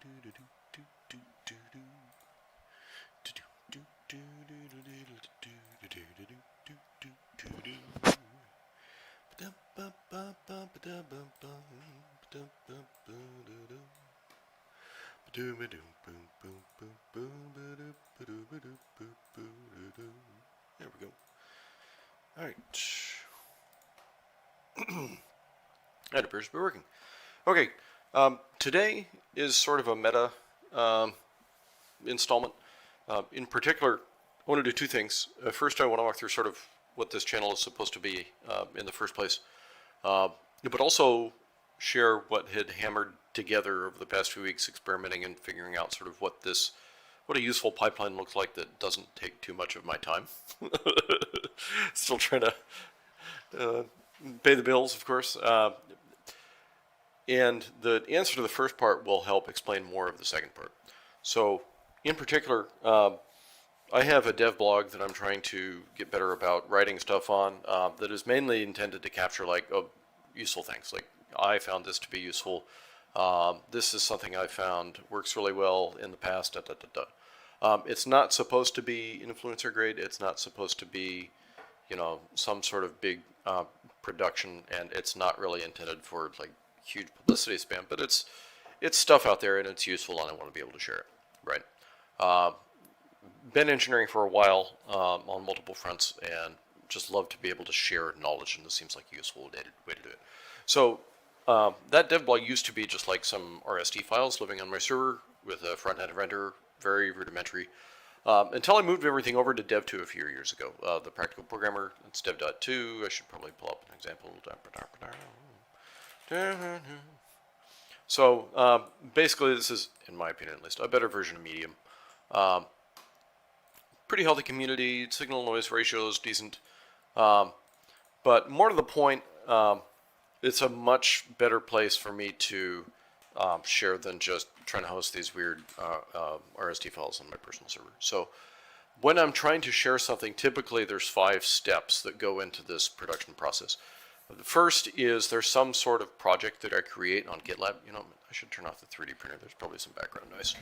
There we go. All right. That appears to be working. Okay. Today is sort of a meta installment. In particular, I want to do two things. First, I want to walk through sort of what this channel is supposed to be in the first place, but also share what had hammered together over the past few weeks, experimenting and figuring out sort of what a useful pipeline looks like that doesn't take too much of my time. Still trying to pay the bills, of course. And the answer to the first part will help explain more of the second part. So, in particular, I have a dev blog that I'm trying to get better about writing stuff on that is mainly intended to capture like useful things. Like, I found this to be useful. This is something I found works really well in the past. It's not supposed to be influencer grade. It's not supposed to be, some sort of big production, and it's not really intended for like huge publicity spam. But it's stuff out there, and it's useful, and I want to be able to share it. Right. Been engineering for a while on multiple fronts, and just love to be able to share knowledge, and this seems like a useful way to do it. So that dev blog used to be just like some RST files living on my server with a front-end renderer, very rudimentary, until I moved everything over to Dev2 a few years ago. The Practical Programmer, it's Dev.2. I should probably pull up an example. So basically, this is, in my opinion at least, a better version of Medium. Pretty healthy community, signal-noise ratio is decent. But more to the point, it's a much better place for me to share than just trying to host these weird RST files on my personal server. So when I'm trying to share something, typically there's 5 steps that go into this production process. The first is there's some sort of project that I create on GitLab. I should turn off the 3D printer. There's probably some background noise.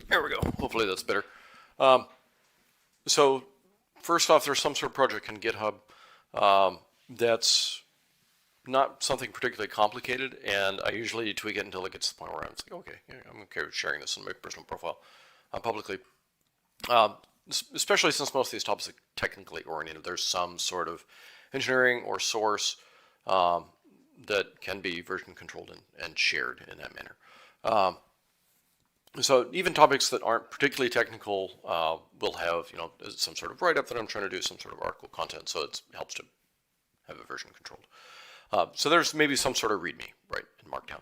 There we go. Hopefully that's better. So first off, there's some sort of project on GitHub that's not something particularly complicated, and I usually tweak it until it gets to the point where I'm like, okay, yeah, I'm okay with sharing this in my personal profile publicly. Especially since most of these topics are technically oriented, there's some sort of engineering or source that can be version controlled and shared in that manner. So even topics that aren't particularly technical will have, some sort of write-up that I'm trying to do, some sort of article content, so it helps to have a version controlled. So there's maybe some sort of README, right, in Markdown,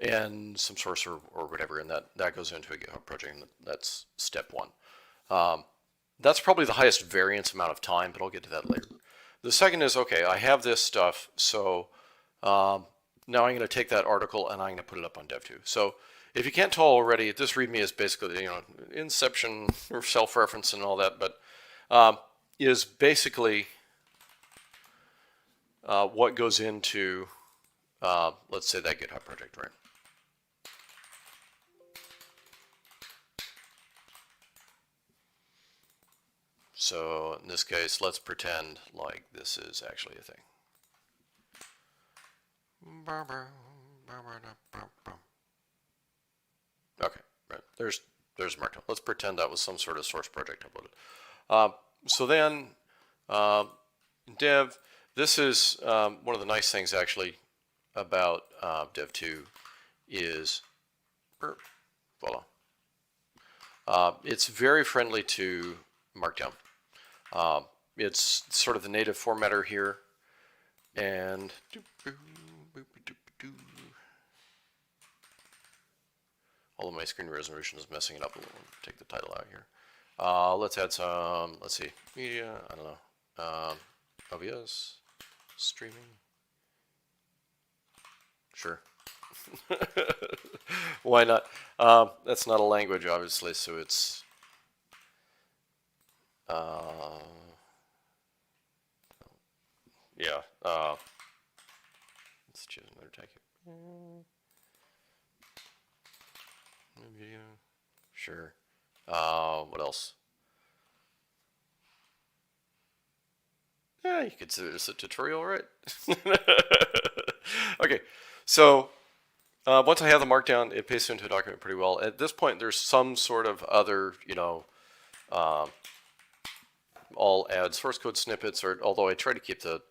and some source or whatever, and that goes into a GitHub project, and that's step 1. That's probably the highest variance amount of time, but I'll get to that later. The second is, okay, I have this stuff, so now I'm going to take that article and I'm going to put it up on Dev2. So if you can't tell already, this README is basically, inception or self-reference and all that, but is basically what goes into, let's say, that GitHub project, right? So in this case, let's pretend like this is actually a thing. Okay, right. There's Markdown. Let's pretend that was some sort of source project uploaded. So then, Dev, this is one of the nice things actually about Dev2 is, voila. It's very friendly to Markdown. It's sort of the native formatter here, and although my screen resolution is messing it up a little. Take the title out here. Let's add some, let's see, media, I don't know, OBS, streaming, sure. Why not? That's not a language, obviously, so it's yeah. Let's choose another tag here. Video. Sure. What else? Yeah, you could consider this a tutorial, right? Okay, so once I have the markdown, it pastes into a document pretty well. At this point, there's some sort of other, I'll add source code snippets, or although I try to keep the,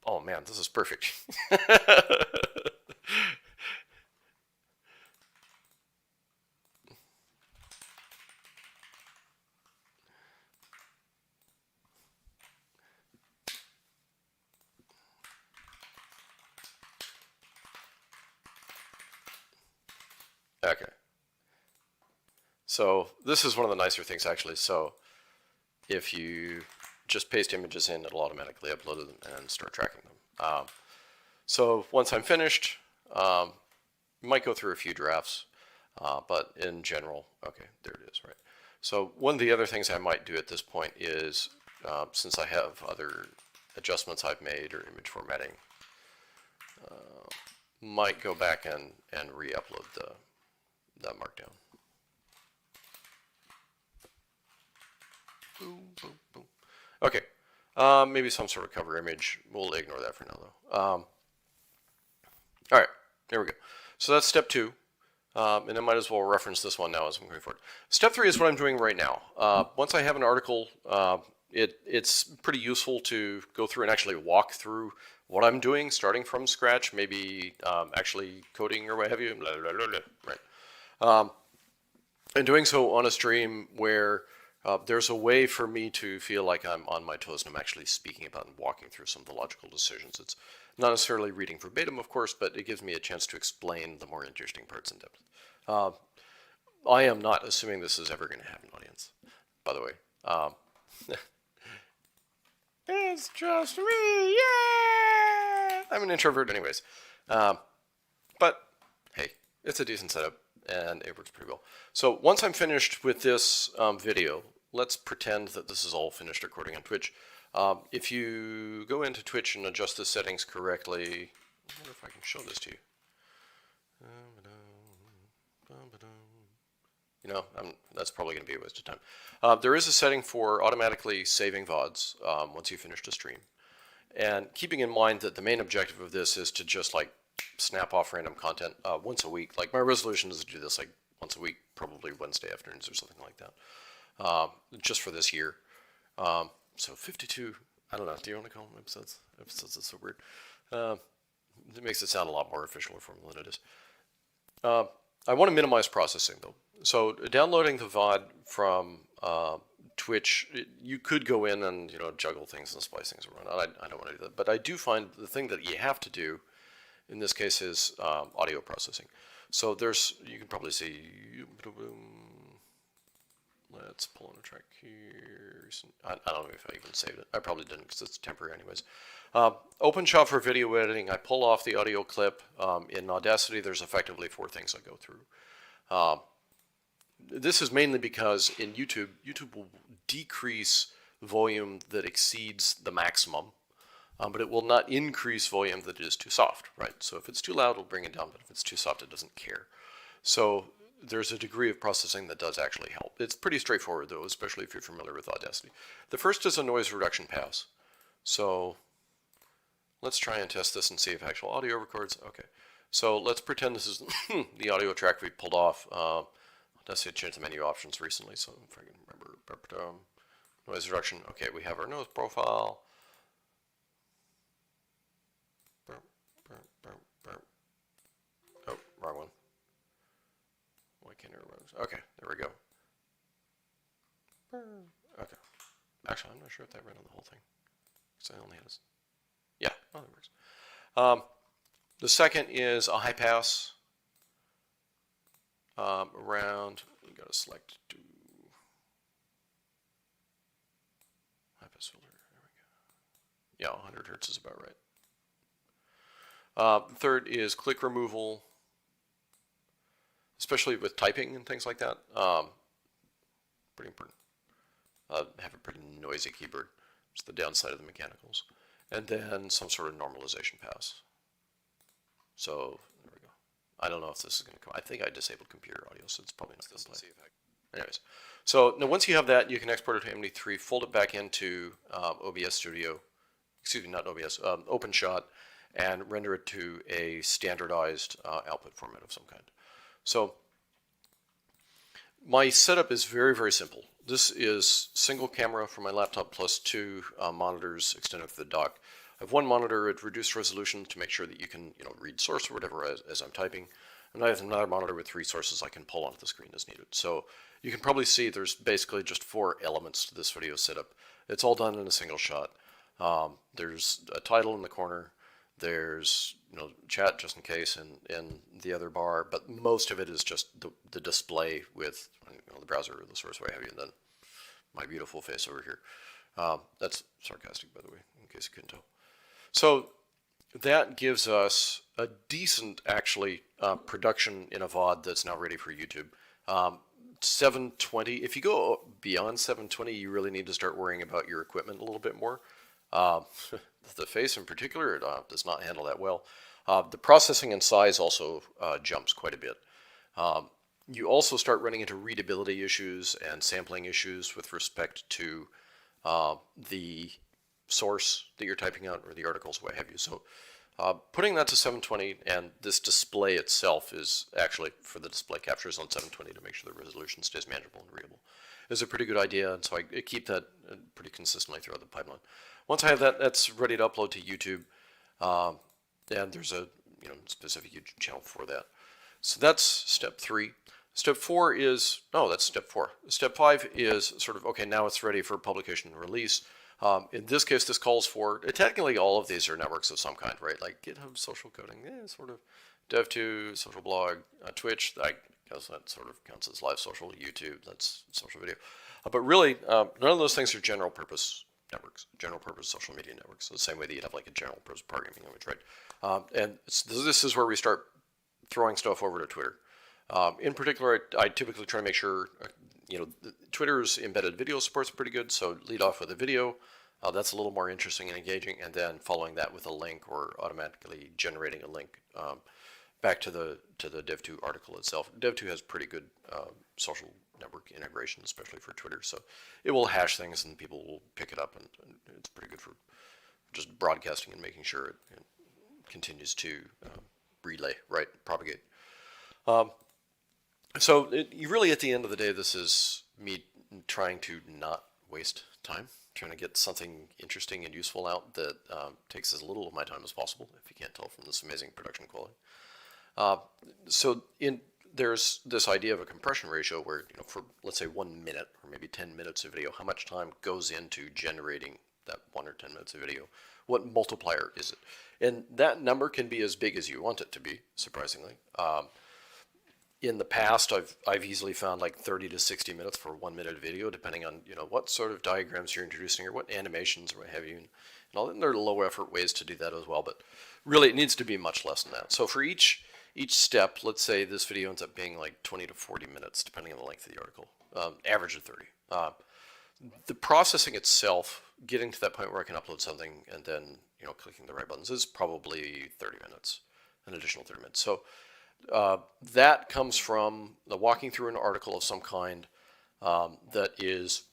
oh man, this is perfect. Okay. So this is one of the nicer things, actually. So if you just paste images in, it'll automatically upload them and start tracking them. So once I'm finished, you might go through a few drafts, but in general, okay, there it is, right? So one of the other things I might do at this point is, since I have other adjustments I've made or image formatting, might go back and re-upload that markdown. Boom, boom, boom. Okay, maybe some sort of cover image. We'll ignore that for now, though. All right, there we go. So that's step 2. And I might as well reference this one now as I'm going forward. Step 3 is what I'm doing right now. Once I have an article, it's pretty useful to go through and actually walk through what I'm doing, starting from scratch, maybe actually coding or what have you, blah, blah, blah, blah, right? And doing so on a stream where there's a way for me to feel like I'm on my toes and I'm actually speaking about and walking through some of the logical decisions. It's not necessarily reading verbatim, of course, but it gives me a chance to explain the more interesting parts in depth. I am not assuming this is ever going to have an audience, by the way. It's just me, yeah! I'm an introvert anyways. But, hey, it's a decent setup, and it works pretty well. So once I'm finished with this video, let's pretend that this is all finished recording on Twitch. If you go into Twitch and adjust the settings correctly, I wonder if I can show this to you. That's probably going to be a waste of time. There is a setting for automatically saving VODs once you finish the stream. And keeping in mind that the main objective of this is to just like snap off random content once a week. Like my resolution is to do this like once a week, probably Wednesday afternoons or something like that, just for this year. So 52, I don't know, do you want to call them episodes? Episodes is so weird. It makes it sound a lot more official or formal than it is. I want to minimize processing though. So downloading the VOD from Twitch, you could go in and juggle things and splice things around. I don't want to do that, but I do find the thing that you have to do in this case is audio processing. So you can probably see. Let's pull on a track here. I don't know if I even saved it. I probably didn't because it's temporary anyways. OpenShot for video editing. I pull off the audio clip. In Audacity, there's effectively 4 things I go through. This is mainly because in YouTube will decrease volume that exceeds the maximum, but it will not increase volume that is too soft, right? So if it's too loud, it'll bring it down, but if it's too soft, it doesn't care. So there's a degree of processing that does actually help. It's pretty straightforward though, especially if you're familiar with Audacity. The first is a noise reduction pass. So let's try and test this and see if actual audio records. Okay, so let's pretend this is the audio track we pulled off. Audacity changed the menu options recently, so if I can remember. Noise reduction. Okay, we have our nose profile. Oh, wrong one. Why can't I remember? Okay, there we go. Okay. Actually, I'm not sure if that ran on the whole thing. Because I only had this. Yeah, oh, that works. The second is a high pass. Around, you gotta select high pass filter. There we go. Yeah, 100 hertz is about right. Third is click removal, especially with typing and things like that. Pretty important. Have a pretty noisy keyboard. It's the downside of the mechanicals. and then some sort of normalization pass. So there we go. I don't know if this is going to come. I think I disabled computer audio, so it's probably not going to play. Anyways, so now once you have that, you can export it to MD3, fold it back into OBS Studio, excuse me, not OBS, OpenShot, and render it to a standardized output format of some kind. So my setup is very, very simple. This is single camera for my laptop plus 2 monitors extended to the dock. I have one monitor at reduced resolution to make sure that you can, read source or whatever as I'm typing. And I have another monitor with 3 sources I can pull onto the screen as needed. So you can probably see there's basically just 4 elements to this video setup. It's all done in a single shot. There's a title in the corner. There's chat just in case in the other bar, but most of it is just the display with the browser or the source, what have you, and then my beautiful face over here. That's sarcastic, by the way, in case you couldn't tell. So that gives us a decent, actually, production in a VOD that's now ready for YouTube. 720, if you go beyond 720, you really need to start worrying about your equipment a little bit more. The face in particular does not handle that well. The processing and size also jumps quite a bit. You also start running into readability issues and sampling issues with respect to the source that you're typing out or the articles, what have you. So putting that to 720, and this display itself is actually, for the display captures on 720 to make sure the resolution stays manageable and readable, is a pretty good idea. And so I keep that pretty consistently throughout the pipeline. Once I have that, that's ready to upload to YouTube. And there's a specific YouTube channel for that. So that's step 3. Step 4 is, that's step 4. Step 5 is sort of, okay, now it's ready for publication and release. In this case, this calls for, technically all of these are networks of some kind, right? Like GitHub social coding, sort of. Dev2, social blog, Twitch, I guess that sort of counts as live social. YouTube, that's social video. But really, none of those things are general purpose networks, general purpose social media networks. So the same way that you'd have like a general purpose programming language, right? And this is where we start throwing stuff over to Twitter. In particular, I typically try to make sure, Twitter's embedded video support's pretty good, so lead off with a video. That's a little more interesting and engaging, and then following that with a link or automatically generating a link back to the Dev2 article itself. Dev2 has pretty good social network integration, especially for Twitter, so it will hash things and people will pick it up, and it's pretty good for just broadcasting and making sure it continues to relay, right, propagate. So you really, at the end of the day, this is me trying to not waste time, trying to get something interesting and useful out that takes as little of my time as possible, if you can't tell from this amazing production quality. So there's this idea of a compression ratio where, for let's say 1 minute or maybe 10 minutes of video, how much time goes into generating that 1 or 10 minutes of video? What multiplier is it? And that number can be as big as you want it to be, surprisingly. In the past, I've easily found like 30 to 60 minutes for 1 minute of video, depending on what sort of diagrams you're introducing or what animations or what have you. And all, and there are low effort ways to do that as well, but really it needs to be much less than that. So for each step, let's say this video ends up being like 20 to 40 minutes, depending on the length of the article, average of 30. The processing itself, getting to that point where I can upload something and then clicking the right buttons, is probably 30 minutes, an additional 30 minutes. So that comes from the walking through an article of some kind that is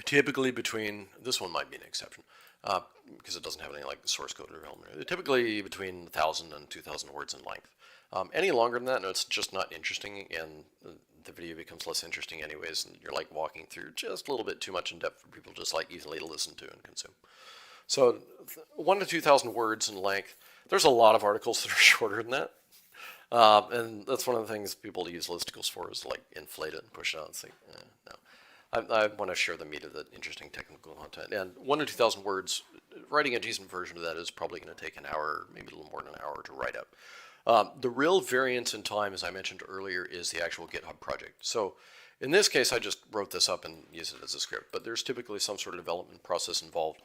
typically between, this one might be an exception, because it doesn't have any like source code or element. Typically between 1,000 and 2,000 words in length. Any longer than that, no, it's just not interesting, and the video becomes less interesting anyways, and you're like walking through just a little bit too much in depth for people just like easily to listen to and consume. So 1,000 to 2,000 words in length. There's a lot of articles that are shorter than that. And that's one of the things people use listicles for, is like inflate it and push it out and say, no. I want to share the meat of the interesting technical content. And 1,000 to 2,000 words, writing a decent version of that is probably going to take an hour, maybe a little more than an hour to write up. The real variance in time, as I mentioned earlier, is the actual GitHub project. So in this case, I just wrote this up and used it as a script, but there's typically some sort of development process involved.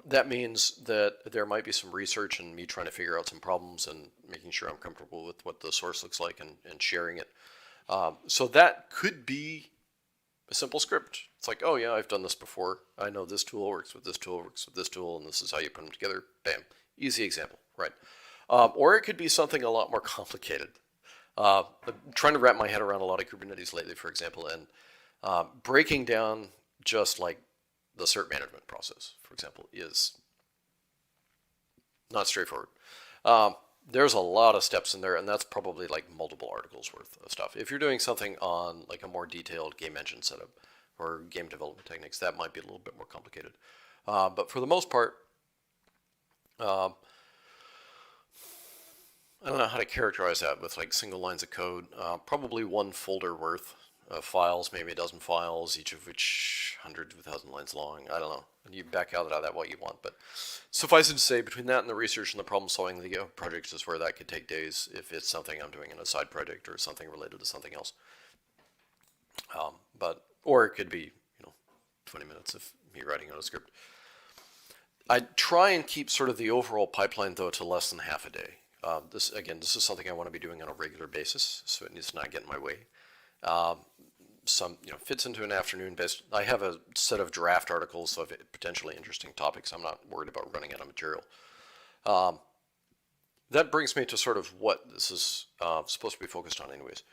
That means that there might be some research and me trying to figure out some problems and making sure I'm comfortable with what the source looks like and sharing it. So that could be a simple script. It's like, oh yeah, I've done this before. I know this tool works with this tool, works with this tool, and this is how you put them together. Bam. Easy example, right? Or it could be something a lot more complicated. I'm trying to wrap my head around a lot of Kubernetes lately, for example, and breaking down just like the cert management process, for example, is not straightforward. There's a lot of steps in there, and that's probably like multiple articles worth of stuff. If you're doing something on like a more detailed game engine setup or game development techniques, that might be a little bit more complicated. But for the most part, I don't know how to characterize that with like single lines of code. Probably one folder worth of files, maybe a dozen files, each of which 100 to 1,000 lines long. I don't know. And you back out of that what you want. But suffice it to say, between that and the research and the problem solving, the project is where that could take days if it's something I'm doing in a side project or something related to something else. Or it could be 20 minutes of me writing out a script. I try and keep sort of the overall pipeline though to less than half a day. This is something I want to be doing on a regular basis, so it needs to not get in my way. Some fits into an afternoon based. I have a set of draft articles of potentially interesting topics. I'm not worried about running out of material. That brings me to sort of what this is supposed to be focused on anyways.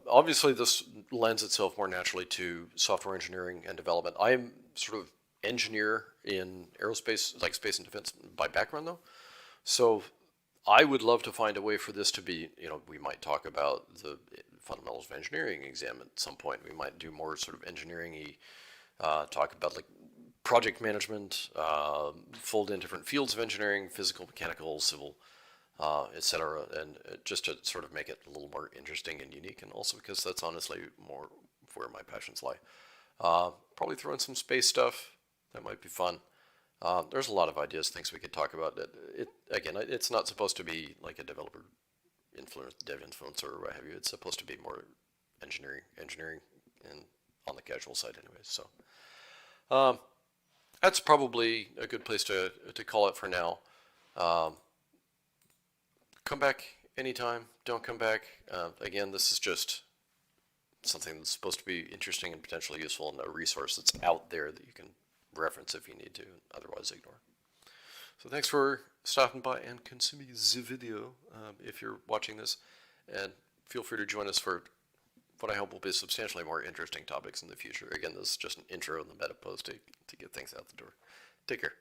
Obviously this lends itself more naturally to software engineering and development. I am sort of engineer in aerospace, like space and defense by background though. So I would love to find a way for this to be, we might talk about the fundamentals of engineering exam at some point. We might do more sort of engineering-y, talk about like project management, fold in different fields of engineering, physical, mechanical, civil, etc. And just to sort of make it a little more interesting and unique. And also because that's honestly more where my passions lie. Probably throw in some space stuff. That might be fun. There's a lot of ideas, things we could talk about. It's not supposed to be like a developer dev influencer or what have you. It's supposed to be more engineering, and on the casual side, anyways. So that's probably a good place to call it for now. Come back anytime. Don't come back. Again, this is just something that's supposed to be interesting and potentially useful, and a resource that's out there that you can reference if you need to, otherwise ignore. So thanks for stopping by and consuming the video if you're watching this, and feel free to join us for what I hope will be substantially more interesting topics in the future. Again, this is just an intro in the meta post to get things out the door. Take care.